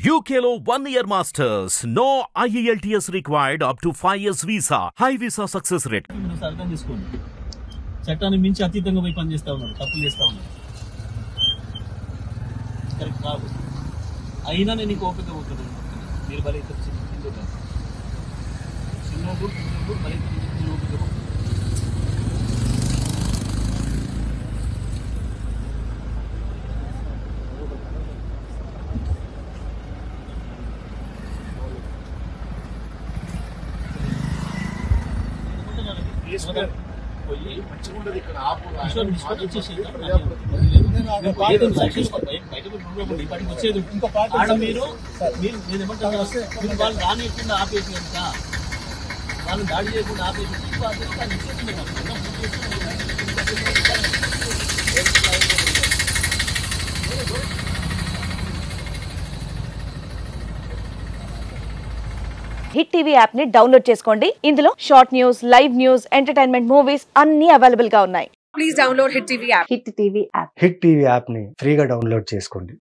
UKLO 1 year masters. No IELTS required up to 5 years visa. High visa success rate. అర్థం చేసుకోండి. చట్టాన్ని మించి అతీతంగా పోయి పని చేస్తా ఉన్నారు, తప్పులు చేస్తా ఉన్నారు. కరెక్ట్ కాదు. అయినా నేను నీకు ఓపిక పోతున్నాను. మీరు బలి చిన్నోడు బలి ఓపిక వాళ్ళు రానియకుండా ఆపేసి కనుక వాళ్ళు దాడి చేయకుండా ఆపేసి హిట్ టీవీ యాప్ ని డౌన్లోడ్ చేసుకోండి. ఇందులో short news, live news, entertainment movies అన్ని అవైలబుల్ గా ఉన్నాయి. Please download Hit TV app. Hit TV app. Hit TV app ని ఫ్రీగా డౌన్లోడ్ చేసుకోండి.